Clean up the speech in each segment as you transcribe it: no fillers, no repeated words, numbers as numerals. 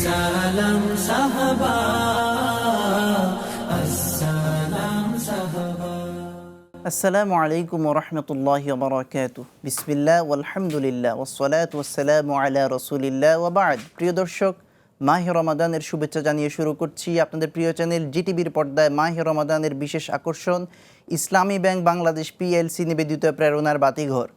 আসসালাম সাহাবা, আসসালাম সাহাবা। আসসালামু আলাইকুম ওয়া রাহমাতুল্লাহি ওয়া বারাকাতুহু। বিসমিল্লাহ ওয়ালহামদুলিল্লাহ ওয়াসসালাতু ওয়াসসালামু আলা রাসূলিল্লাহ ওয়া বা'দ। প্রিয় দর্শক, মাহে রমাদানের শুভেচ্ছা জানিয়ে শুরু করছি আপনাদের প্রিয় চ্যানেল জিটিভির পর্দায় মাহে রমাদানের বিশেষ আকর্ষণ ইসলামী ব্যাংক বাংলাদেশ পিএলসি নিবেদিত প্রেরণার বাতিঘর,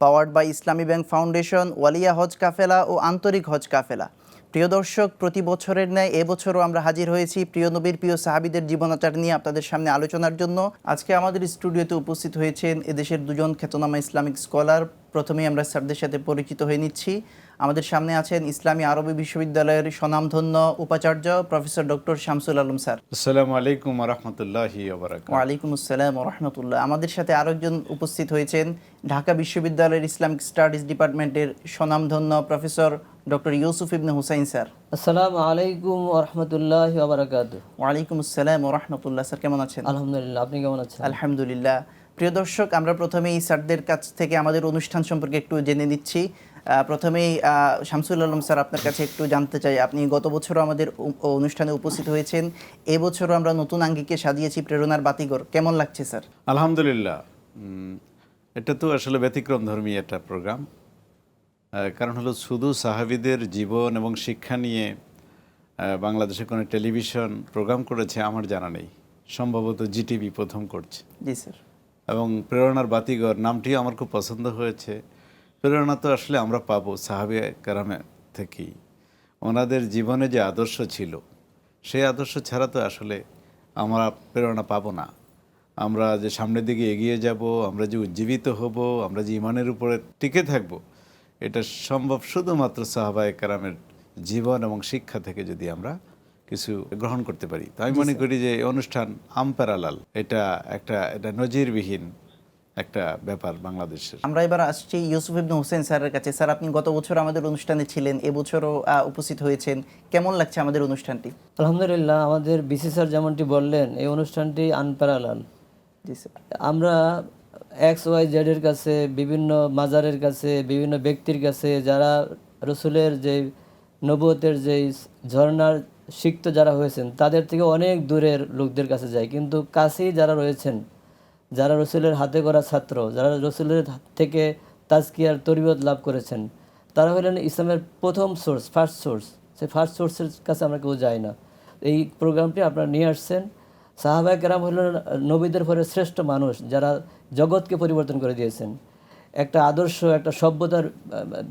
powered by Islami bank foundation, ওয়ালিয়া হজ কাফেলা ও আন্তরিক হজ কাফেলা। প্রিয় দর্শক, প্রতি বছরের ন্যায় এবছরও আমরা হাজির হয়েছি প্রিয় নবীর প্রিয় সাহাবীদের জীবনাচার নিয়ে আপনাদের সামনে আলোচনার জন্য। আজকে আমাদের স্টুডিওতে উপস্থিত হয়েছেন এদেশের দুজন খ্যাতনামা ইসলামিক স্কলার। প্রথমেই আমরা স্যারদের সাথে পরিচিত হয়ে নিচ্ছি। আমাদের সামনে আছেন ইসলামী আরবি বিশ্ববিদ্যালয়ের স্বনামধন্য উপাচার্য professor doctor Shamsul Alam sir. আসসালামু আলাইকুম ওয়া রাহমাতুল্লাহি ওয়া বারাকাতুহু। ওয়ালাইকুম আসসালাম ওয়া রাহমাতুল্লাহ। আমাদের সাথে আরেকজন উপস্থিত হয়েছেন ঢাকা বিশ্ববিদ্যালয়ের ইসলামিক স্টাডিজ ডিপার্টমেন্টের স্বনামধন্য প্রফেসর ডক্টর ইউসুফ ইবনে হুসাইন স্যার। আসসালামু আলাইকুম ওয়া রাহমাতুল্লাহি ওয়া বারাকাতুহু। ওয়ালাইকুম আসসালাম ওয়া রাহমাতুল্লাহ। স্যার কেমন আছেন? আলহামদুলিল্লাহ, আপনি কেমন আছেন? আলহামদুলিল্লাহ। প্রিয় দর্শক, আমরা প্রথমেই স্যারদের কাছ থেকে আমাদের অনুষ্ঠান সম্পর্কে একটু জেনে নিচ্ছি। প্রথমেই শামসুল আলম স্যার, আপনার কাছে একটু জানতে চাই, আপনি গত বছরও আমাদের অনুষ্ঠানে উপস্থিত হয়েছেন, এবছরও আমরা নতুন আঙ্গিকে সাজিয়েছি প্রেরণার বাতিঘর। কেমন লাগছে স্যার? আলহামদুলিল্লাহ। এটা তো আসলে ব্যতিক্রমধর্মী একটা প্রোগ্রাম। কারণ হলো শুধু সাহাবীদের জীবন এবং শিক্ষা নিয়ে বাংলাদেশে কোনো টেলিভিশন প্রোগ্রাম করেছে আমার জানা নেই। সম্ভবত জিটিভি প্রথম করছে। জি স্যার। এবং প্রেরণার বাতিঘর নামটিও আমার খুব পছন্দ হয়েছে। প্রেরণা তো আসলে আমরা পাবো সাহাবে কেরামের থেকেই। ওনাদের জীবনে যে আদর্শ ছিল, সেই আদর্শ ছাড়া তো আসলে আমরা প্রেরণা পাবো না। আমরা যে সামনের দিকে এগিয়ে যাব, আমরা যে উজ্জীবিত হব, আমরা যে ইমানের উপরে টিকে থাকব, এটা সম্ভব শুধুমাত্র সাহাবায়ে কেরামের জীবন এবং শিক্ষা থেকে যদি আমরা কিছু গ্রহণ করতে পারি। তো আমি মনে করি যে এই অনুষ্ঠান আমপারালাল, এটা নজিরবিহীন একটা ব্যাপার বাংলাদেশের। আমরা এবার আসছি ইউসুফ ইবনে হুসাইন স্যারের কাছে। স্যার, আপনি গত বছর আমাদের অনুষ্ঠানে ছিলেন, এবছরও উপস্থিত হয়েছেন, কেমন লাগছে আমাদের অনুষ্ঠানটি? আলহামদুলিল্লাহ, আমাদের বিসি স্যার যেমনটি বললেন, এই অনুষ্ঠানটি আনপ্যারালাল। জি স্যার। আমরা XYZ এর কাছে, বিভিন্ন মাজারের কাছে, বিভিন্ন ব্যক্তির কাছে, যারা রসুলের যে নবুয়তের যে ঝর্ণার সিক্ত যারা হয়েছেন, তাদের থেকে অনেক দূরের লোকদের কাছে যায়, কিন্তু কাছেই যারা রয়েছেন, যারা রসুলের হাতে করা ছাত্র, যারা রসুলের থেকে তাজকিয়ার তরিবত লাভ করেছেন, তারা হলেন ইসলামের প্রথম সোর্স, ফার্স্ট সোর্স। সেই ফার্স্ট সোর্সের কাছে আমরা কেউ যাই না। এই প্রোগ্রামটি আপনারা নিয়ে আসছেন। সাহাবায়ে কেরাম হলেন নবীদের পরে শ্রেষ্ঠ মানুষ, যারা জগৎকে পরিবর্তন করে দিয়েছেন, একটা আদর্শ, একটা সভ্যতার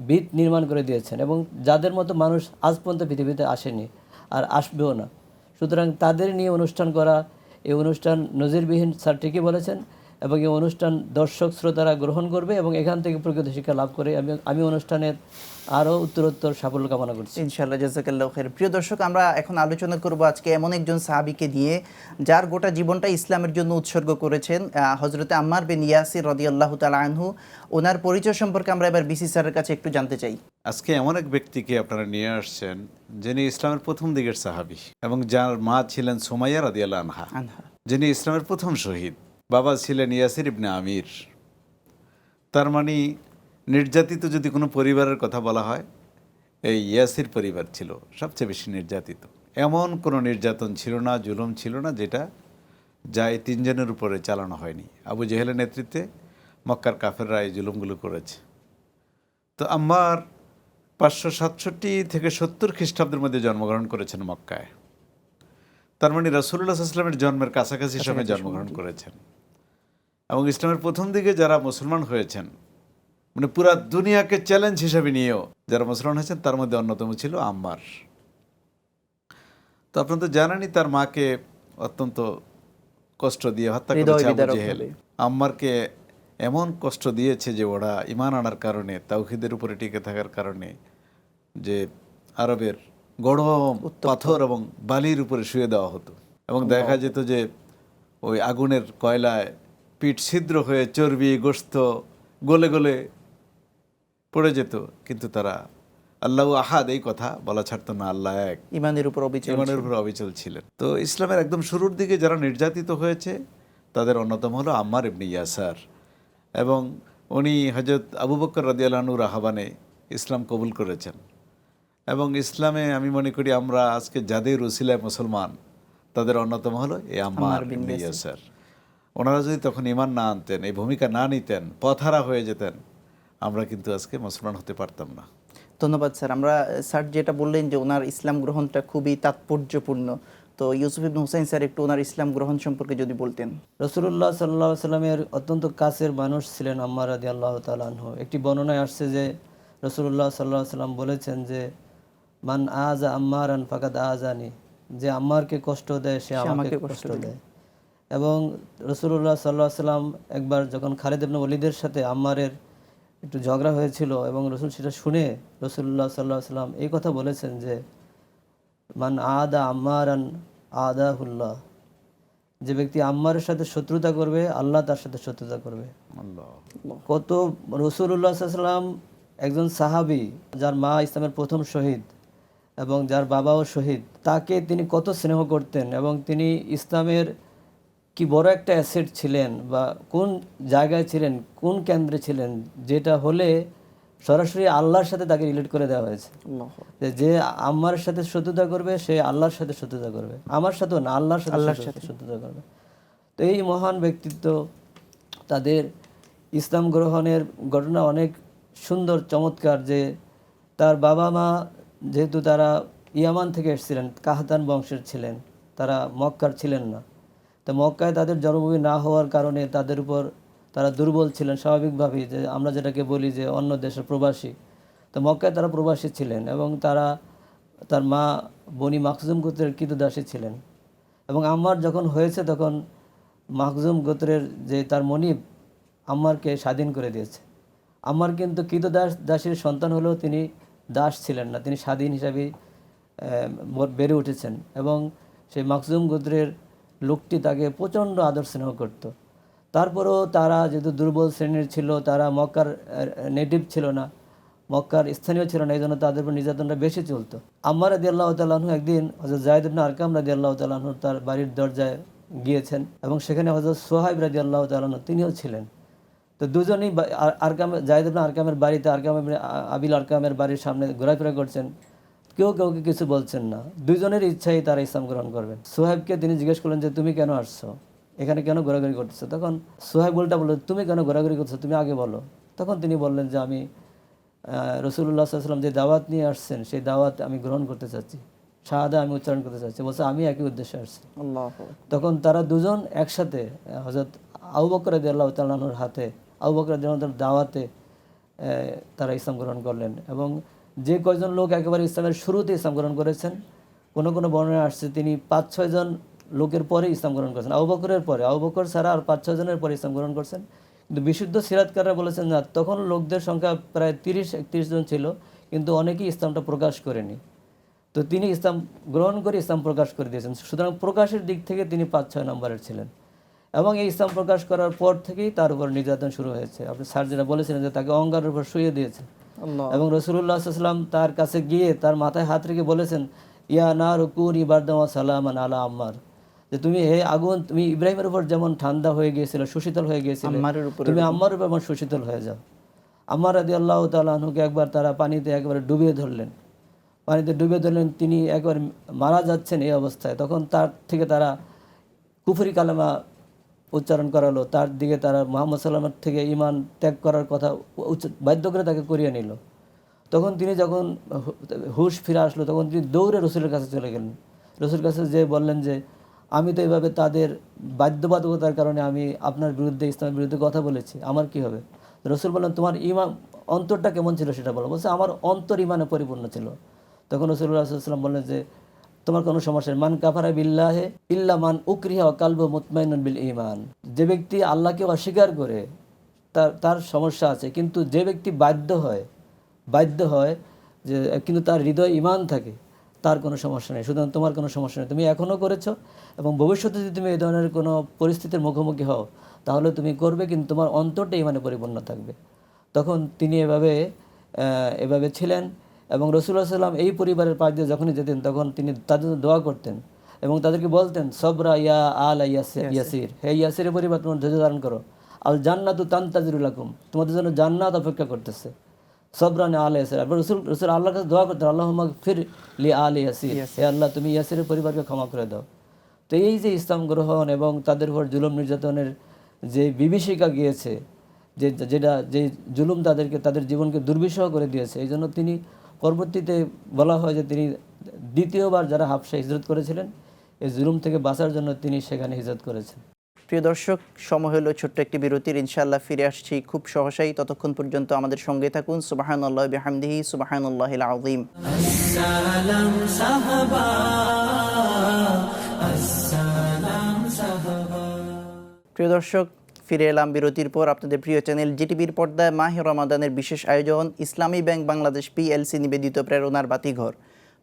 ভিত নির্মাণ করে দিয়েছেন, এবং যাদের মতো মানুষ আজ পর্যন্ত পৃথিবীতে আসেনি আর আসবেও না। সুতরাং তাদের নিয়ে অনুষ্ঠান করা, এই অনুষ্ঠান নজিরবিহীন, স্যার ঠিকই বলেছেন, এবং এই অনুষ্ঠান দর্শক শ্রোতারা গ্রহণ করবে এবং এখান থেকে প্রকৃত শিক্ষা লাভ করে আমি অনুষ্ঠানের আরও উত্তরোত্তর সাফল্য কামনা করছি ইনশাআল্লাহ। জাযাকাল্লাহু খাইর। প্রিয় দর্শক, আমরা এখন আলোচনা করব আজকে এমন একজন সাহাবীকে নিয়ে, যার গোটা জীবনটা ইসলামের জন্য উৎসর্গ করেছেন, হযরতে আম্মার বিন ইয়াসির রাদিয়াল্লাহু তাআলা আনহু। ওনার পরিচয় সম্পর্কে আমরা এবার বিসি স্যারের কাছে একটু জানতে চাই। আজকে এমন এক ব্যক্তিকে আপনারা নিয়ে আসছেন, যিনি ইসলামের প্রথম দিকের সাহাবী এবং যার মা ছিলেন সুমাইয়া রাদিয়াল্লাহু আনহা, যিনি ইসলামের প্রথম শহীদ। বাবা ছিলেন ইয়াসির ইবনে আমির। তার মানে নির্যাতিত যদি কোনো পরিবারের কথা বলা হয়, এই ইয়াসির পরিবার ছিল সবচেয়ে বেশি নির্যাতিত। এমন কোনো নির্যাতন ছিল না, জুলুম ছিল না, যা এই তিনজনের উপরে চালানো হয়নি। আবু জেহেলের নেতৃত্বে মক্কার কাফেররা এই জুলুমগুলো করেছে। তো আম্মার 567 থেকে 70 খ্রিস্টাব্দের মধ্যে জন্মগ্রহণ করেছেন মক্কায়। তার মানে রাসূলুল্লাহ সাল্লাল্লাহু আলাইহি ওয়াসাল্লামের জন্মের কাছাকাছি সময়ে জন্মগ্রহণ করেছেন। এবং ইসলামের প্রথম দিকে যারা মুসলমান হয়েছেন, মানে পুরা দুনিয়াকে চ্যালেঞ্জ হিসেবে নিয়েও যারা মুসলমান হয়েছেন, তার মধ্যে অন্যতম ছিল আম্মার। তো আপনারা তো জানেনই, তার মাকে অত্যন্ত কষ্ট দিয়ে হত্যা করেছে আবু জেহেল। আম্মারকে এমন কষ্ট দিয়েছে যে ওরা ঈমান আনার কারণে, তাওহীদের উপরে টিকে থাকার কারণে, যে আরবের গরম পাথর এবং বালির উপরে শুয়ে দেওয়া হতো, এবং দেখা যেত যে ওই আগুনের কয়লায় পিঠ ছিদ্র হয়ে চর্বি গোশত গলে গলে পড়ে যেত, কিন্তু তারা আল্লাহু আহাদ এই কথা বলা ছাড়তো না, আল্লাহ এক, ইমানের উপর অবিচল ছিলেন। তো ইসলামের একদম শুরুর দিকে যারা নির্যাতিত হয়েছে, তাদের অন্যতম হলো আম্মার ইবনে ইয়াসার। এবং উনি হযরত আবু বকর রাদিয়াল্লাহু আনহুর আহ্বানে ইসলাম কবুল করেছেন, এবং ইসলামে আমি মনে করি আমরা আজকে যাদের উসিলায় মুসলমান তাদের অন্যতম হলো এই আম্মার ইবনে ইয়াসির। ওনারা যদি তখন ঈমান না আনতেন, এই ভূমিকা না নিতেন, পথহারা হয়ে যেতেন, আমরা কিন্তু আজকে মুসলমান হতে পারতাম না। ধন্যবাদ স্যার। আমরা স্যার যেটা বললেন যে ওনার ইসলাম গ্রহণটা খুবই তাৎপর্যপূর্ণ, তো ইউসুফ ইবনে হুসাইন স্যার একটু ওনার ইসলাম গ্রহণ সম্পর্কে যদি বলতেন। রাসূলুল্লাহ সাল্লাল্লাহু আলাইহি সাল্লামের অত্যন্ত কাছের মানুষ ছিলেন আম্মার রাদিয়াল্লাহু তাআলা আনহু। একটি বর্ণনায় আসছে যে রাসূলুল্লাহ সাল্লাল্লাহু আলাইহি সাল্লাম বলেছেন যে মান আযা আম্মারান ফাকাদ আযানি, যে আম্মারকে কষ্ট দেয় সে আমাকে কষ্ট দেয়। এবং রাসূলুল্লাহ সাল্লাল্লাহু আলাইহি সাল্লাম একবার যখন খালিদ ইবনে ওলীদের সাথে আম্মারের একটু ঝগড়া হয়েছিল এবং রাসূল সেটা শুনে রাসূলুল্লাহ সাল্লাল্লাহু আলাইহি সাল্লাম এই কথা বলেছেন যে মান আদা আম্মারান আদাহুল্লাহ, যে ব্যক্তি আম্মারের সাথে শত্রুতা করবে আল্লাহ তার সাথে শত্রুতা করবে। আল্লাহ। কত রাসূলুল্লাহ সাল্লাল্লাহু আলাইহি সাল্লাম একজন সাহাবী যার মা ইসলামের প্রথম শহীদ এবং যার বাবাও শহীদ, তাকে তিনি কত স্নেহ করতেন এবং তিনি ইসলামের কি বড় একটা অ্যাসেট ছিলেন বা কোন জায়গায় ছিলেন, কোন কেন্দ্রে ছিলেন, যেটা হলে সরাসরি আল্লাহর সাথে তাকে রিলেট করে দেওয়া হয়েছে। যে আমার সাথে শত্রুতা করবে সে আল্লাহর সাথে শত্রুতা করবে, আমার সাথেও না, আল্লাহর সাথে শত্রুতা করবে। তো এই মহান ব্যক্তিত্ব, তাদের ইসলাম গ্রহণের ঘটনা অনেক সুন্দর চমৎকার। যে তার বাবা মা যেহেতু তারা ইয়ামান থেকে এসেছিলেন, কাহতান বংশের ছিলেন, তারা মক্কার ছিলেন না। তো মক্কায় তাদের জন্মভূমি না হওয়ার কারণে তাদের উপর তারা দুর্বল ছিলেন স্বাভাবিকভাবেই, যে আমরা যেটাকে বলি যে অন্য দেশের প্রবাসী। তো মক্কায় তারা প্রবাসী ছিলেন এবং তার মা বনি মাখজুম গোত্রের কৃতদাসী ছিলেন। এবং আম্মার যখন হয়েছে তখন মাখজুম গোত্রের যে তার মনিব আম্মারকে স্বাধীন করে দিয়েছে। আম্মার কিন্তু দাসীর সন্তান হলেও তিনি দাস ছিলেন না, তিনি স্বাধীন হিসাবেই বেড়ে উঠেছেন। এবং সেই মাখজুম গোত্রের লোকটি তাকে প্রচণ্ড আদর স্নেহ করত। তারপরেও তারা যেহেতু দুর্বল শ্রেণীর ছিল, তারা মক্কার নেটিভ ছিল না, মক্কার স্থানীয় ছিল না, এই জন্য তাদের উপর নির্যাতনটা বেশি চলতো। আম্মার রাদিয়াল্লাহু তাআলা আনহু একদিন হযরত যায়েদ ইবনে আরকাম রাদিয়াল্লাহু তাআলা আনহু তার বাড়ির দরজায় গিয়েছেন এবং সেখানে হযরত সোহাইব রাদিয়াল্লাহু তাআলা আনহু তিনিও ছিলেন। তো দুজনেই যায়েদ ইবনে আরকামের বাড়িতে, আরকাম ইবনে আবিল আরকামের বাড়ির সামনে ঘোরাফেরা করছেন, কেউ কাউকে কিছু বলছেন না, দুইজনের ইচ্ছাই তারা ইসলাম গ্রহণ করবেন। সোহাইবকে তিনি জিজ্ঞেস করলেন যে তুমি কেন আসছো, এখানে কেন ঘোরাঘুরি করতেছো? তখন সোহাইব উল্টা বলল, তুমি কেন ঘোরাঘুরি করছো, তুমি আগে বলো। তখন তিনি বললেন যে আমি রাসূলুল্লাহ সাল্লাল্লাহু আলাইহি ওয়াসাল্লাম যে দাওয়াত নিয়ে আসছেন সেই দাওয়াত আমি গ্রহণ করতে চাচ্ছি, শাহাদা আমি উচ্চারণ করতে চাচ্ছি। বলছে আমি একই উদ্দেশ্যে আসছি। তখন তারা দুজন একসাথে হযরত আবু বকর রাদিয়াল্লাহু তাআলা আনহুর হাতে, আবু বকর রাদিয়াল্লাহু তাআলার দাওয়াতে তারা ইসলাম গ্রহণ করলেন। এবং যে কয়জন লোক একেবারে ইসলামের শুরুতে ইসলাম গ্রহণ করেছেন, কোনো কোনো বর্ণনায় আসছে তিনি 5-6 জন লোকের পরে ইসলাম গ্রহণ করেছেন, আবু বকরের পরে, আবু বকর ছাড়া আর 5-6 জনের পরে ইসলাম গ্রহণ করছেন। কিন্তু বিশুদ্ধ সিরাতকাররা বলেছেন না, তখন লোকদের সংখ্যা প্রায় 30-31 জন ছিল, কিন্তু অনেকেই ইসলামটা প্রকাশ করেনি। তো তিনি ইসলাম গ্রহণ করে ইসলাম প্রকাশ করে দিয়েছেন। সুতরাং প্রকাশের দিক থেকে তিনি 5-6 নম্বরের ছিলেন। এবং এই ইসলাম প্রকাশ করার পর থেকেই তার উপর নির্যাতন শুরু হয়েছে। আপনি স্যার যেটা বলেছিলেন যে তাকে অঙ্গারের উপর শুয়ে দিয়েছে এবং রাসূলুল্লাহ সাল্লাল্লাহু আলাইহি ওয়াসাল্লাম তার কাছে গিয়ে তার মাথায় হাত রেখে বলেছেন, ইয়া নারু কুনি বারদাম ওয়া সালামান আলা আম্মার, যে তুমি হে আগুন, তুমি ইব্রাহিমের উপর যেমন ঠান্ডা হয়ে গিয়েছিল, সুশীতল হয়ে গিয়েছিল, তুমি আম্মার উপর সুশীতল হয়ে যাও। আম্মার রাদিয়াল্লাহু তাআলা আনহুকে একবার তারা পানিতে একবার ডুবিয়ে ধরলেন, তিনি একবার মারা যাচ্ছেন এই অবস্থায়। তখন তার থেকে তারা কুফরি কালেমা উচ্চারণ করালো, তার দিকে তারা মুহাম্মদ সাল্লাল্লাহু আলাইহি ওয়াসাল্লাম থেকে ঈমান ত্যাগ করার কথা বাধ্য করে তাকে করিয়ে নিল। তখন তিনি যখন হুশ ফিরে আসলো, তখন তিনি দৌড়ে রসুলের কাছে চলে গেলেন। রসুলের কাছে যে বললেন যে আমি তো এইভাবে তাদের বাধ্যবাধকতার কারণে আমি আপনার বিরুদ্ধে, ইসলামের বিরুদ্ধে কথা বলেছি, আমার কি হবে? রসুল বললেন তোমার ঈমান অন্তরটা কেমন ছিল সেটা বলো। বলছে আমার অন্তর ঈমানে পরিপূর্ণ ছিল। তখন রাসূলুল্লাহ সাল্লাল্লাহু আলাইহি ওয়াসাল্লাম বললেন যে তোমার কোনো সমস্যা নেই, মান কাফারা বিল্লাহি ইল্লা মান উকরিহা ওয়া কালবু মুতমাইনুন বিল ঈমান, যে ব্যক্তি আল্লাহকে অস্বীকার করে তার সমস্যা আছে, কিন্তু যে ব্যক্তি বাধ্য হয় যে কিন্তু তার হৃদয় ঈমান থাকে, তার কোনো সমস্যা নেই। সুতরাং তোমার কোনো সমস্যা নেই, তুমি এখনও করেছো এবং ভবিষ্যতে যদি তুমি এই ধরনের কোনো পরিস্থিতির মুখোমুখি হও তাহলে তুমি করবে, কিন্তু তোমার অন্তরটা ঈমানে পরিপূর্ণ থাকবে। তখন তিনি এভাবে ছিলেন। এবং রাসূলুল্লাহ সাল্লাল্লাহু আলাইহি ওয়াসাল্লাম এই পরিবারের পাশ দিয়ে যখনই যেতেন তখন তিনি তাদের দোয়া করতেন এবং তাদেরকে বলতেন, সবরা ইয়া আলা ইয়াসির, হে ইয়াসিরের পরিবার তোমরা ধৈর্য ধারণ করো, আল জান্নাতু তানতাজিরু লাকুম, তোমাদের জন্য জান্নাত অপেক্ষা করতেছে। সবরান আলে ইয়াসির। আর রসুল রসুল আল্লাহর কাছে দোয়া করতেন, আল্লাহুম্মা ফির লি আলে ইয়াসির, হে আল্লাহ তুমি ইয়াসিরের পরিবারকে ক্ষমা করে দাও। তো এই যে ইসলাম গ্রহণ এবং তাদের উপর জুলুম নির্যাতনের যে বিভীষিকা গিয়েছে, যে জুলুম তাদেরকে তাদের জীবনকে দুর্বিষহ করে দিয়েছে, এই জন্য তিনি পরবর্তীতে বলা হয় যে তিনি দ্বিতীয়বার যারা হাবশা হিজরত করেছিলেন, এই জুলুম থেকে বাঁচার জন্য তিনি সেখানে হিজরত করেছেন। প্রিয় দর্শক, সময় হলো ছোট্ট একটি বিরতির। ইনশাআল্লাহ ফিরে আসছি খুব সহসাই। ততক্ষণ পর্যন্ত আমাদের সঙ্গে থাকুন। সুবহানাল্লাহি বিহামদিহি, সুবহানাল্লাহিল আযীম। আসসালাম সাহাবা, আসসালাম সাহাবা। প্রিয় দর্শক, ফিরে এলাম বিরতির পর। আপনাদের প্রিয় চ্যানেল জিটিভির পর্দায় মাহে রমাদানের বিশেষ আয়োজন ইসলামী ব্যাংক বাংলাদেশ পিএলসি নিবেদিত প্রেরণার বাতিঘর,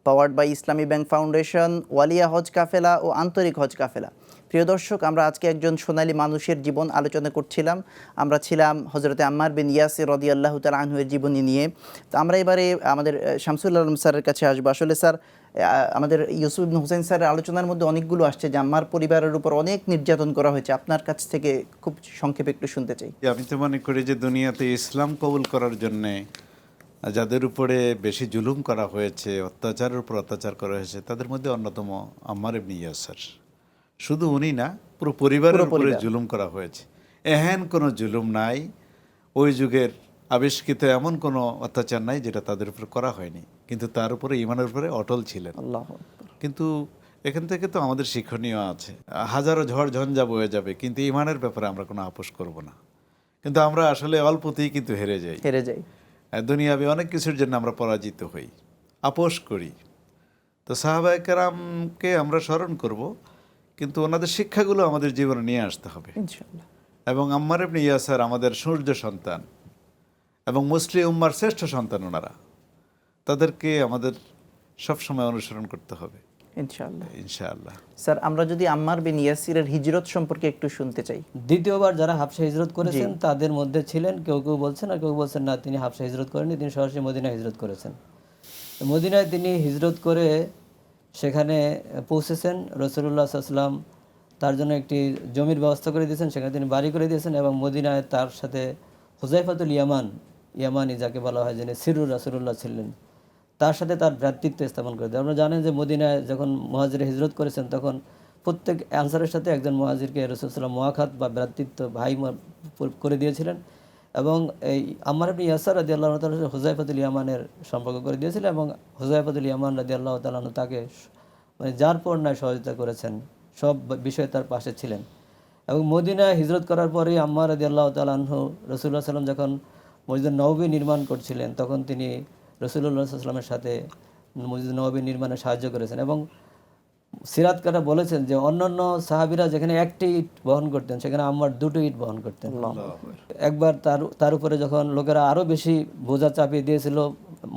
powered by Islami bank foundation, ওয়ালিয়া হজ কাফেলা ও আন্তরিক হজ কাফেলা। প্রিয় দর্শক, আমরা আজকে একজন সোনালী মানুষের জীবন আলোচনা করছিলাম। আমরা ছিলাম হজরতে আম্মার বিন ইয়াসির রাদিয়াল্লাহু তাআলা আনহুর জীবনী নিয়ে। তো আমরা এবারে আমাদের শামসুল আলম স্যারের কাছে আসবো। আসলে স্যার, আমাদের ইউসুফ ইবনে হুসাইন স্যারের আলোচনার মধ্যে অনেকগুলো আসছে যে আম্মার পরিবারের উপর অনেক নির্যাতন করা হয়েছে। আপনার কাছ থেকে খুব সংক্ষেপে একটু শুনতে চাই। আমি তো মনে করি যে দুনিয়াতে ইসলাম কবুল করার জন্যে যাদের উপরে বেশি জুলুম করা হয়েছে, অত্যাচারের উপর অত্যাচার করা হয়েছে, তাদের মধ্যে অন্যতম আম্মার ইবনে ইয়াসির। শুধু উনি না, পুরো পরিবারের উপরে জুলুম করা হয়েছে। এহেন কোনো জুলুম নাই, ওই যুগের আবিষ্কৃত এমন কোনো অত্যাচার নাই যেটা তাদের উপর করা হয়নি, কিন্তু তার উপরে ইমানের উপরে অটল ছিলেন। আল্লাহু কিন্তু এখান থেকে তো আমাদের শিক্ষণীয় আছে। হাজারো ঝড় ঝঞ্ঝা বয়ে যাবে, কিন্তু ইমানের ব্যাপারে আমরা কোনো আপোষ করব না। কিন্তু আমরা আসলে অল্পতেই কিন্তু হেরে যাই। দুনিয়াবি অনেক কিছুর জন্য আমরা পরাজিত হই, আপোষ করি। তো সাহাবায়ে কেরামকে আমরা স্মরণ করব, কিন্তু ওনাদের শিক্ষাগুলো আমাদের জীবনে নিয়ে আসতে হবে ইনশাআল্লাহ। এবং আম্মার ইবনে ইয়াসির আমাদের সূর্য সন্তান এবং মুসলিম উম্মার শ্রেষ্ঠ সন্তান ওনারা। তাদেরকে আমাদের সবসময় অনুসরণ করতে হবে ইনশাআল্লাহ। স্যার, আমরা যদি আম্মার বিন ইয়াসিরের হিজরত সম্পর্কে একটু শুনতে চাই। দ্বিতীয়বার যারা হাবশা হিজরত করেছেন তাদের মধ্যে ছিলেন, কেউ কেউ বলছেন আর কেউ বলছেন না, তিনি হাবশা হিজরত করেননি, তিনি সরাসরি মদিনায় হিজরত করেছেন। মদিনায় তিনি হিজরত করে সেখানে পৌঁছেছেন। রাসূলুল্লাহ সাল্লাল্লাহু আলাইহি ওয়াসাল্লাম তার জন্য একটি জমির ব্যবস্থা করে দিয়েছেন, সেখানে তিনি বাড়ি করে দিয়েছেন এবং মদিনায় তার সাথে হুযায়ফাতুল ইয়ামানি, যাকে বলা হয় যিনি সিরুর রাসূলুল্লাহ ছিলেন, তার সাথে তার ভ্রাতৃত্ব স্থাপন করে দেয়। আপনারা জানেন যে মদিনায় যখন মুহাজির হিজরত করেছেন, তখন প্রত্যেক আনসারের সাথে একজন মুহাজিরকে রাসূল সাল্লাল্লাহু আলাইহি ওয়াসাল্লাম মুআখাত বা ভ্রাতৃত্ব ভাই করে দিয়েছিলেন এবং এই আম্মার ইবনে ইয়াসির রাদিয়াল্লাহু তাআলা হুযায়ফাতুল ইয়ামানের সম্পর্ক করে দিয়েছিলেন এবং হুযায়ফাতুল ইয়ামান রাদিয়াল্লাহু তাআলা আনহু তাকে মানে যার পর নয় সহযোগিতা করেছেন, সব বিষয়ে তার পাশে ছিলেন। এবং মদিনায় হিজরত করার পরেই আম্মার রাদিয়াল্লাহু তাআলা আনহু রাসূলুল্লাহ সাল্লাল্লাহু আলাইহি ওয়াসাল্লাম যখন মসজিদ নববী নির্মাণ করছিলেন, তখন তিনি রাসূলুল্লাহ সাল্লাল্লাহু আলাইহি ওয়াসাল্লামের সাথে মসজিদ নববী নির্মাণে সাহায্য করেছেন। এবং সিরাতকাররা বলেছেন যে অন্যান্য সাহাবীরা যেখানে একটি ইট বহন করতেন, সেখানে আম্মার দুটো ইট বহন করতেন। একবার তার উপরে যখন লোকেরা আরও বেশি বোঝা চাপিয়ে দিয়েছিল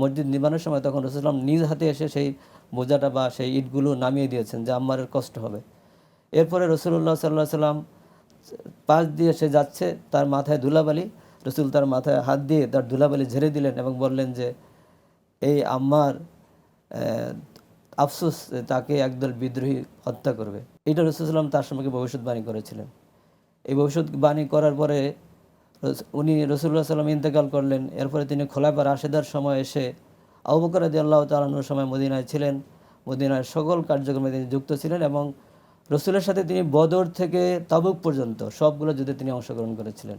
মসজিদ নির্মাণের সময়, তখন রাসূলুল্লাহ সাল্লাল্লাহু আলাইহি ওয়াসাল্লাম নিজ হাতে এসে সেই বোঝাটা বা সেই ইটগুলো নামিয়ে দিয়েছেন যে আম্মারের কষ্ট হবে। এরপরে রাসূলুল্লাহ সাল্লাল্লাহু আলাইহি ওয়াসাল্লাম পাশ দিয়ে সে যাচ্ছে, তার মাথায় ধুলাবালি, রাসূল তার মাথায় হাত দিয়ে তার ধুলাবালি ঝেড়ে দিলেন এবং বললেন যে এই আম্মার আফসোস, তাকে একদল বিদ্রোহী হত্যা করবে। এটা রাসূল সাল্লাল্লাহু আলাইহি ওয়াসাল্লাম তার সম্পর্কে ভবিষ্যৎবাণী করেছিলেন। এই ভবিষ্যৎবাণী করার পরে উনি রাসূলুল্লাহ সাল্লাল্লাহু আলাইহি ওয়াসাল্লাম ইন্তেকাল করলেন। এরপরে তিনি খোলাফা রাশেদার সময় এসে আবু বকর রাদিয়াল্লাহু তাআলা আনহুর সময় মদিনায় ছিলেন, মদিনার সকল কার্যক্রমে তিনি যুক্ত ছিলেন এবং রসুলের সাথে তিনি বদর থেকে তাবুক পর্যন্ত সবগুলো যুদ্ধে তিনি অংশগ্রহণ করেছিলেন।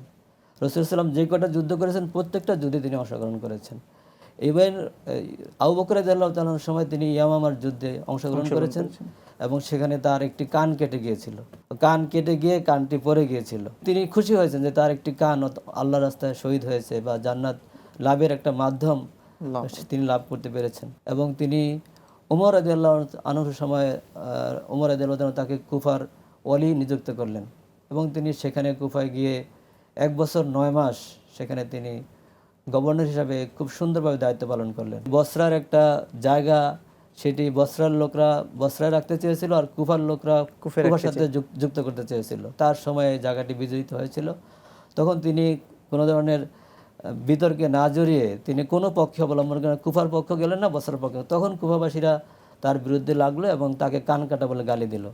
রাসূল সাল্লাম যে কটা যুদ্ধ করেছেন প্রত্যেকটা যুদ্ধে তিনি অংশগ্রহণ করেছেন। ইভেন আবু বকর রাদিয়াল্লাহু তাআলা আনহুর সময় তিনি ইয়ামামার যুদ্ধে অংশগ্রহণ করেছেন এবং সেখানে তার একটি কান কেটে গিয়েছিল, কান কেটে গিয়ে কানটি পড়ে গিয়েছিল। তিনি খুশি হয়েছেন যে তার একটি কান আল্লাহর রাস্তায় শহীদ হয়েছে বা জান্নাত লাভের একটা মাধ্যম তিনি লাভ করতে পেরেছেন। এবং তিনি ওমর রাদিয়াল্লাহু আনহুর সময় ওমর রাদিয়াল্লাহু তাআলা তাকে কুফার ওয়ালি নিযুক্ত করলেন এবং তিনি সেখানে কুফায় গিয়ে 1 বছর 9 মাস সেখানে তিনি গভর্নর হিসাবে খুব সুন্দরভাবে দায়িত্ব পালন করলেন। বসরার একটা জায়গা, সেটি বসরার লোকরা বসরায় রাখতে চেয়েছিল আর কুফার লোকরা কুফার সাথে যুক্ত করতে চেয়েছিল। তার সময়ে জায়গাটি বিজয়িত হয়েছিল। তখন তিনি কোনো ধরনের বিতর্কে না জড়িয়ে তিনি কোনো পক্ষে অবলম্বন করেন, কুফার পক্ষ গেলেন না, বসরার পক্ষে। তখন কুফাবাসীরা তার বিরুদ্ধে লাগলো এবং তাকে কান কাটা বলে গালি দিল।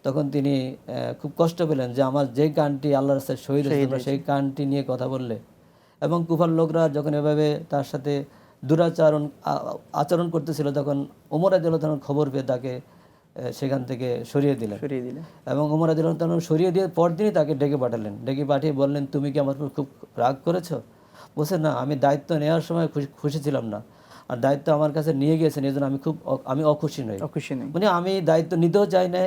তখন তিনি খুব কষ্ট পেলেন যে আমার যে কানটি আল্লাহর রাস্তায় শহীদ হয়েছিল সেই কানটি নিয়ে কথা বললে এবং কুফার লোকরা যখন এভাবে তার সাথে আচরণ করতেছিল, তখন ওমর রাদিয়াল্লাহু তাআলা খবর পেয়ে তাকে সেখান থেকে সরিয়ে দিলেন। এবং ওমর রাদিয়াল্লাহু তাআলা সরিয়ে দিয়ে পরদিনই তাকে ডেকে পাঠালেন। ডেকে পাঠিয়ে বললেন, তুমি কি আমার উপর খুব রাগ করেছো? বলছে, না, আমি দায়িত্ব নেওয়ার সময় খুশি ছিলাম না, আর দায়িত্ব আমার কাছে নিয়ে গিয়েছেন, এই জন্য আমি অখুশি নই। মানে আমি দায়িত্ব নিতেও চাই না,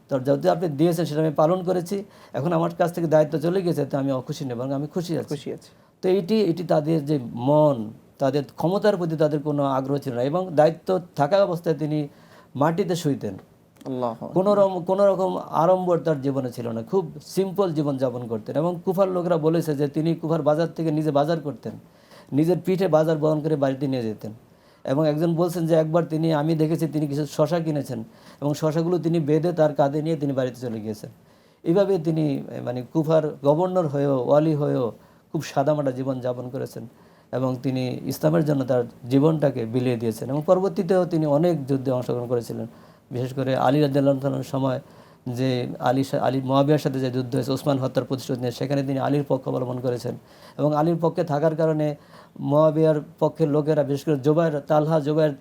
তো যদি আপনি দিয়েছেন সেটা আমি পালন করেছি, এখন আমার কাছ থেকে দায়িত্ব চলে গেছে, তো আমি অখুশি নেই, বরং আমি খুশি আছি। তো এটি তাদের যে মন, তাদের ক্ষমতার প্রতি তাদের কোনো আগ্রহ ছিল না। এবং দায়িত্ব থাকা অবস্থায় তিনি মাটিতে শুইতেন। কোনো রকম আড়ম্বর তার জীবনে ছিল না, খুব সিম্পল জীবন যাপন করতেন। এবং কুফার লোকরা বলেছে যে তিনি কুফার বাজার থেকে নিজে বাজার করতেন, নিজের পিঠে বাজার বহন করে বাড়িতে নিয়ে যেতেন। এবং একজন বলছেন যে একবার আমি দেখেছি তিনি কিছু শশা কিনেছেন এবং শশাগুলো তিনি বেঁধে তার কাঁধে নিয়ে তিনি বাড়িতে চলে গিয়েছেন। এইভাবে তিনি মানে কুফার গভর্নর হয়েও, ওয়ালি হয়েও খুব সাদামাটা জীবন যাপন করেছেন এবং তিনি ইসলামের জন্য তার জীবনটাকে বিলিয়ে দিয়েছেন। এবং পরবর্তীতেও তিনি অনেক যুদ্ধে অংশগ্রহণ করেছিলেন, বিশেষ করে আলী রাদিয়াল্লাহু তাআলার সময় যে আলী মুয়াবিয়ার সাথে যে যুদ্ধ হয়েছে ওসমান হত্যার প্রতিশোধ নিয়ে, সেখানে তিনি আলীর পক্ষ অবলম্বন করেছেন। এবং আলীর পক্ষে থাকার কারণে মুয়াবিয়ার পক্ষের লোকেরা, বিশেষ করে তালহা জুবায়ের,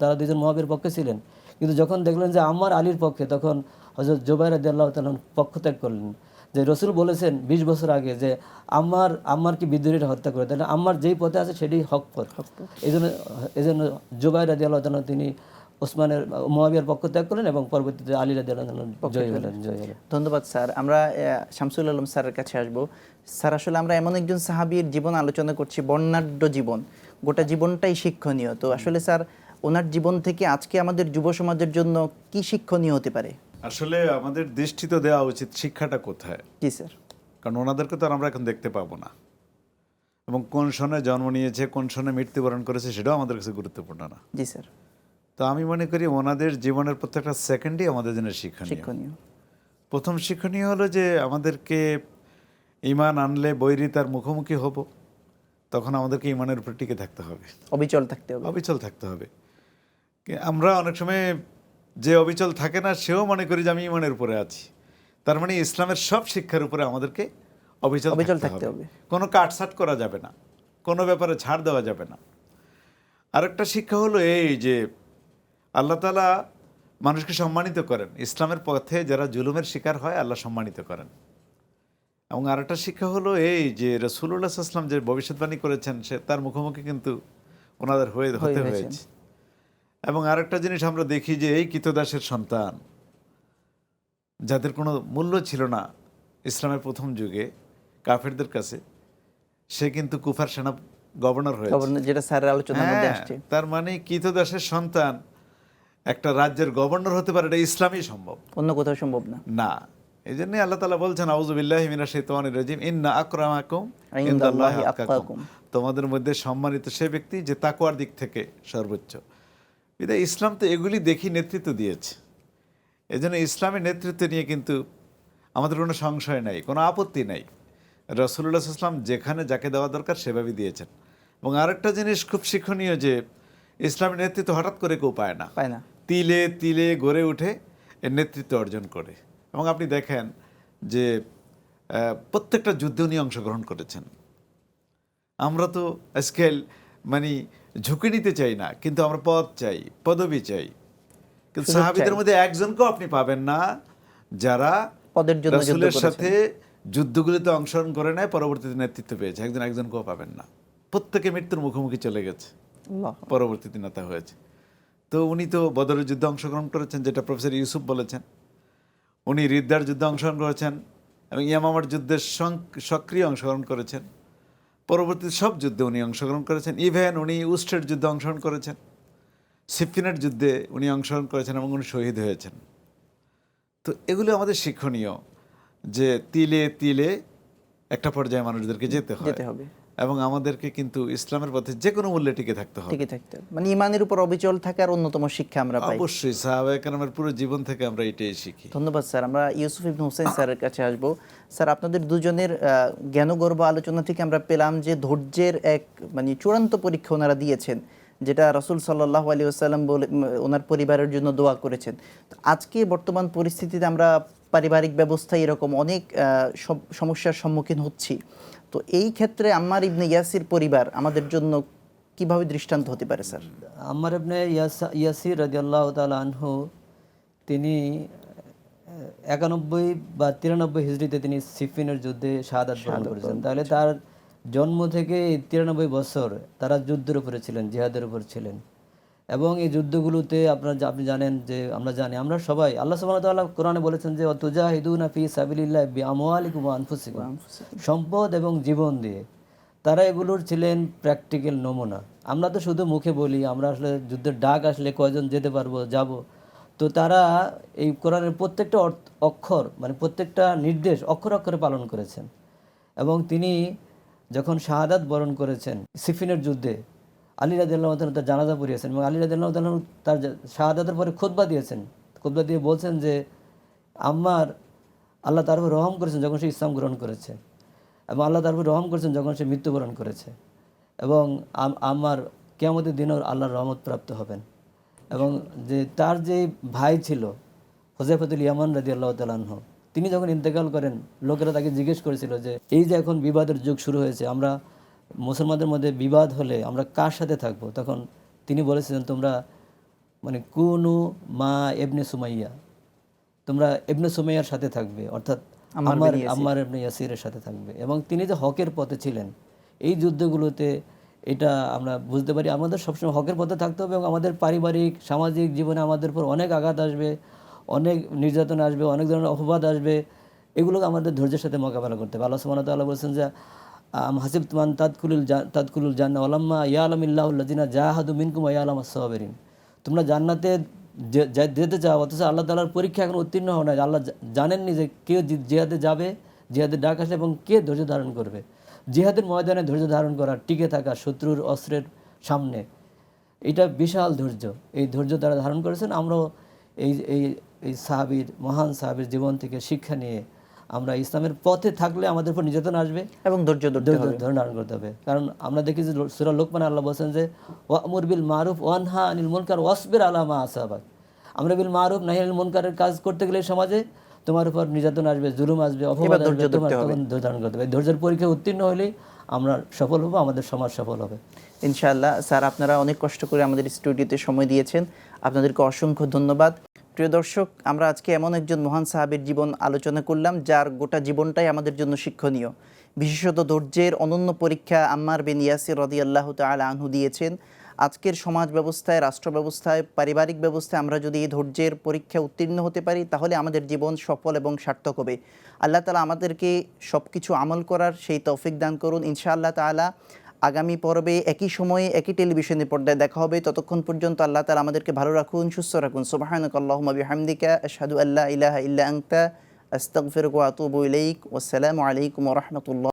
তারা দুজন মুয়াবিয়ার পক্ষে ছিলেন। কিন্তু যখন দেখলেন যে আম্মার আলীর পক্ষে, তখন হযরত জুবায়ের রাদিয়াল্লাহু তাআলা পক্ষ ত্যাগ করলেন। যে রাসূল বলেছেন 20 বছর আগে যে আম্মারকে বিদ্রোহীরা হত্যা করে, তাহলে আম্মার যেই পথে আছে সেটাই হক পথ। এই জন্য জুবায়ের রাদিয়াল্লাহু তাআলা তিনি মুয়াবিয়ার পক্ষ ত্যাগ করলেন এবং পরবর্তীতে আলী রাদিয়াল্লাহু তাআলা জয়ী হলেন। ধন্যবাদ স্যার। আমরা শামসুল আলম স্যারের কাছে আসব। স্যার, আসলে আমরা এমন একজন সাহাবীর জীবন আলোচনা করছি, বর্ণাঢ্য জীবন, গোটা জীবনটাই শিক্ষণীয়। তো আসলে স্যার, ওনার জীবন থেকে আজকে আমাদের যুব সমাজের জন্য কি শিক্ষণীয় হতে পারে? আসলে আমাদের দৃষ্টি তো দেওয়া উচিত শিক্ষাটা কোথায়। জি স্যার। কারণ ওনাদেরকে তো আমরা এখন দেখতে পাবো না, এবং কোন সনে জন্ম নিয়েছে, কোন সনে মৃত্যুবরণ করেছে, সেটাও আমাদের কাছে গুরুত্বপূর্ণ না। জি স্যার। তো আমি মনে করি ওনাদের জীবনের প্রত্যেকটা সেকেন্ডই আমাদের জন্য শিক্ষণীয়। প্রথম শিক্ষণীয় হলো যে আমাদেরকে ঈমান আনলে বৈরিতার মুখোমুখি হব, তখন আমাদেরকে ঈমানের উপর টিকে থাকতে হবে, অবিচল থাকতে হবে। আমরা অনেক সময় যে অবিচল থাকে না, সেও মনে করি যে আমি ঈমানের উপরে আছি। তার মানে ইসলামের সব শিক্ষার উপরে আমাদেরকে অবিচল থাকতে হবে। কোনো কাটছাট করা যাবে না, কোনো ব্যাপারে ছাড় দেওয়া যাবে না। আরেকটা শিক্ষা হলো এই যে আল্লাহ তাআলা মানুষকে সম্মানিত করেন, ইসলামের পথে যারা জুলুমের শিকার হয় আল্লাহ সম্মানিত করেন। এবং আরেকটা শিক্ষা হলো এই যে রাসূলুল্লাহ সাল্লাল্লাহু আলাইহি ওয়াসাল্লাম যে ভবিষ্যৎবাণী করেছেন, সে তার মুখোমুখি কিন্তু ওনাদের হতে হয়েছে। এবং আরেকটা জিনিস আমরা দেখি যে এই কৃতদাসের সন্তান, যাদের কোনো মূল্য ছিল না ইসলামের প্রথম যুগে কাফেরদের কাছে, সে কিন্তু কুফার সেনা গভর্নর হয়েছে, যেটা স্যারের আলোচনার মধ্যে আসছে। তার মানে কৃতদাসের সন্তান একটা রাজ্যের গভর্নর হতে পারে, এটা ইসলামই সম্ভব, অন্য কোথাও সম্ভব না। এই জন্য আল্লাহ তাআলা বলছেন আউযু বিল্লাহি মিনাশ শাইতানির রাজিম, ইন্না আকরামাকুম ইনদাল্লাহি আতকাকুম, তোমাদের মধ্যে সম্মানিত সে ব্যক্তি যে তাকওয়ার দিক থেকে সর্বোচ্চ। বিধায় ইসলাম তো এগুলি দেখি নেতৃত্ব দিয়েছে। এই জন্য ইসলামের নেতৃত্ব নিয়ে কিন্তু আমাদের কোনো সংশয় নাই, কোনো আপত্তি নাই। রাসূলুল্লাহ সাল্লাল্লাহু আলাইহি ওয়াসাল্লাম যেখানে যাকে দেওয়া দরকার সেভাবেই দিয়েছেন। এবং আরেকটা জিনিস খুব শিক্ষণীয় যে ইসলামের নেতৃত্ব হঠাৎ করে কেউ পায় না, তিলে তিলে গড়ে উঠে এর নেতৃত্ব অর্জন করে। এবং আপনি দেখেন যে প্রত্যেকটা যুদ্ধে উনি অংশগ্রহণ করেছেন। আমরা তো আজকাল মানে ঝুঁকি নিতে চাই না, কিন্তু আমরা পদ চাই, পদবি চাই। কিন্তু সাহাবীদের মধ্যে একজনকেও আপনি পাবেন না যারা রাসূলের সাথে যুদ্ধগুলিতে অংশগ্রহণ করে নেয়, পরবর্তীতে নেতৃত্ব পেয়েছে, একজনকেও পাবেন না। প্রত্যেকে মৃত্যুর মুখোমুখি চলে গেছে, পরবর্তীতে নেতা হয়েছে। তো উনি তো বদরের যুদ্ধে অংশগ্রহণ করেছেন, যেটা প্রফেসর ইউসুফ বলেছেন। উনি রিদ্দার যুদ্ধে অংশগ্রহণ করেছেন এবং ইয়ামামার যুদ্ধের সক্রিয় অংশগ্রহণ করেছেন। পরবর্তী সব যুদ্ধে উনি অংশগ্রহণ করেছেন। ইভেন উনি উস্টের যুদ্ধে অংশগ্রহণ করেছেন, সিফিনের যুদ্ধে উনি অংশগ্রহণ করেছেন এবং উনি শহীদ হয়েছেন। তো এগুলো আমাদের শিক্ষণীয় যে তিলে তিলে একটা পর্যায়ে মানুষদেরকে যেতে হবে এবং আমাদেরকে কিন্তু ইসলামের পথে যে কোনো মূল্যে টিকে থাকতে হবে। মানে ঈমানের উপর অবিচল থাকার অন্যতম শিক্ষা আমরা পাই। অবশ্যই সাহাবায়ে কেরামের পুরো জীবন থেকে আমরা এটাই শিখি। ধন্যবাদ স্যার। আমরা ইউসুফ ইবনে হুসাইন স্যারের কাছে আসব। স্যার, আপনাদের দুজনের জ্ঞানগর্ভ আলোচনা থেকে আমরা পেলাম যে ধৈর্যের এক মানে চূড়ান্ত পরীক্ষা ওনারা দিয়েছেন, যেটা রাসূল সাল্লাল্লাহু আলাইহি ওয়াসাল্লাম বলে ওনার পরিবারের জন্য দোয়া করেছেন। আজকে বর্তমান পরিস্থিতিতে আমরা পারিবারিক ব্যবস্থায় এরকম অনেক সমস্যার সম্মুখীন হচ্ছি। তো এই ক্ষেত্রে আম্মার ইবনে ইয়াসির পরিবার আমাদের জন্য কিভাবে দৃষ্টান্ত হতে পারে স্যার? আম্মার ইবনে ইয়াসির রাদিয়াল্লাহু তাআলা আনহু তিনি 91 বা 93 হিজরিতে তিনি সিফিনের যুদ্ধে শাহাদাত বরণ করেছেন। তাহলে তার জন্ম থেকে 93 বছর তারা যুদ্ধের উপরে ছিলেন, জিহাদের উপর ছিলেন। এবং এই যুদ্ধগুলোতে আপনি জানেন যে আমরা সবাই আল্লাহ সুবহানাহু ওয়া তাআলা কোরআনে বলেছেন যে তুজাহিদুনা ফি সাবিলিল্লাহি বিআমওয়ালিকুম ওয়া আনফুসিকুম, সম্পদ এবং জীবন দিয়ে তারা এগুলোর ছিলেন প্র্যাকটিক্যাল নমুনা। আমরা তো শুধু মুখে বলি, আমরা আসলে যুদ্ধের ডাক আসলে কয়জন যেতে পারবো, যাব। তো তারা এই কোরআনের প্রত্যেকটা অক্ষর মানে প্রত্যেকটা নির্দেশ অক্ষরে অক্ষরে পালন করেছেন। এবং তিনি যখন শাহাদাত বরণ করেছেন সিফিনের যুদ্ধে, আলী রাদিয়াল্লাহু তাআলা তার জানাজা পড়িয়েছেন এবং আলী রাদিয়াল্লাহু তাআলা তার শাহাদাতের পরে খুতবা দিয়েছেন। খুতবা দিয়ে বলছেন যে আম্মার আল্লাহ তার উপর রহম করেছেন যখন সে ইসলাম গ্রহণ করেছে, এবং আল্লাহ তার উপর রহম করেছেন যখন সে মৃত্যুবরণ করেছে, এবং আমার কিয়ামতের দিনও আল্লাহর রহমত প্রাপ্ত হবেন। এবং যে তার যে ভাই ছিল হুযায়ফাতুল ইয়ামান রাদিয়াল্লাহু তাআলা আনহু, তিনি যখন ইন্তেকাল করেন, লোকেরা তাকে জিজ্ঞেস করেছিল যে এই যে এখন বিবাদের যুগ শুরু হয়েছে, আমরা মুসলমানদের মধ্যে বিবাদ হলে আমরা কার সাথে থাকবো? তখন তিনি বলেছিলেন তোমরা মানে কুনু মা ইবনে সুমাইয়া, তোমরা ইবনে সুমাইয়ার সাথে থাকবে, অর্থাৎ আম্মার ইবনে ইয়াসিরের সাথে থাকবে। এবং তিনি যে হকের পথে ছিলেন এই যুদ্ধগুলোতে, এটা আমরা বুঝতে পারি আমাদের সবসময় হকের পথে থাকতে হবে। এবং আমাদের পারিবারিক সামাজিক জীবনে আমাদের উপর অনেক আঘাত আসবে, অনেক নির্যাতন আসবে, অনেক ধরনের অপবাদ আসবে, এগুলোকে আমাদের ধৈর্যের সাথে মোকাবেলা করতে হবে। আল্লাহ সুবহানাহু ওয়া তাআলা বলেছেন যে হাসিবতুমান তাদকুলুল জান্নাহ ওয়ালাম্মা ইয়ালামিল্লাহু আল্লাযিনা জাহাদু মিনকুম ওয়া ইয়ালামাস সাবিরিন, তোমরা জান্নাতে যেতে চাও অথচ আল্লাহ তাআলার পরীক্ষা এখন উত্তীর্ণ হও না। আল্লাহ জানেননি যে কে জিহাদে যাবে, জিহাদের ডাক আসলে, এবং কে ধৈর্য ধারণ করবে। জিহাদের ময়দানে ধৈর্য ধারণ করা, টিকে থাকা শত্রুর অস্ত্রের সামনে, এটা বিশাল ধৈর্য। এই ধৈর্য তারা ধারণ করেছেন। আমরাও এই এই এই সাহাবীর, মহান সাহাবীর জীবন থেকে শিক্ষা নিয়ে আমরা ইসলামের পথে থাকলে আমাদের উপর নির্যাতন আসবে এবং ধৈর্য ধারণ করতে হবে। কারণ আমরা দেখি যে সূরা লোকমানে আল্লাহ বলছেন যে ওয়া'মুর বিল মারুফ ওয়ানহা আনিল মুনকার ওয়াসবির আলা মা আসাবাক। আমরা বিল মারুফ নাহি আনিল মুনকারের কাজ করতে গেলে সমাজে তোমার উপর নির্যাতন আসবে, জুলুম আসবে, অপবাদ আসবে, তোমার তখন ধৈর্য ধারণ করতে হবে। ধৈর্যের পরীক্ষা উত্তীর্ণ হলেই আমরা সফল হব, আমাদের সমাজ সফল হবে ইনশাআল্লাহ। স্যার, আপনারা অনেক কষ্ট করে আমাদের স্টুডিওতে সময় দিয়েছেন, আপনাদেরকে অসংখ্য ধন্যবাদ। প্রিয় দর্শক, আমরা আজকে এমন একজন মহান সাহাবীর জীবন আলোচনা করলাম যার গোটা জীবনটাই আমাদের জন্য শিক্ষণীয়। বিশেষত ধৈর্যের অনন্য পরীক্ষা আম্মার বিন ইয়াসির রাদিয়াল্লাহু তাআলা আনহু দিয়েছেন। আজকের সমাজ ব্যবস্থায়, রাষ্ট্র ব্যবস্থায়, পারিবারিক ব্যবস্থায় আমরা যদি এই ধৈর্যের পরীক্ষা উত্তীর্ণ হতে পারি তাহলে আমাদের জীবন সফল এবং সার্থক হবে। আল্লাহ তাআলা আমাদেরকে সব কিছু আমল করার সেই তৌফিক দান করুন ইনশাআল্লাহ তাআলা। আগামী পর্বে একই সময়ে একই টেলিভিশনের পর্দায় দেখা হবে। ততক্ষণ পর্যন্ত আল্লাহ তাআলা আমাদেরকে ভালো রাখুন, সুস্থ রাখুন। সুবহানাকাল্লাহুম্মা বিহামদিকা আশহাদু আল্লা ইলাহা ইল্লা আনতা আস্তাগফিরুকা ওয়া আতুবু ইলাইক। ওয়াসসালামু আলাইকুম ওয়া রাহমাতুল্লাহ।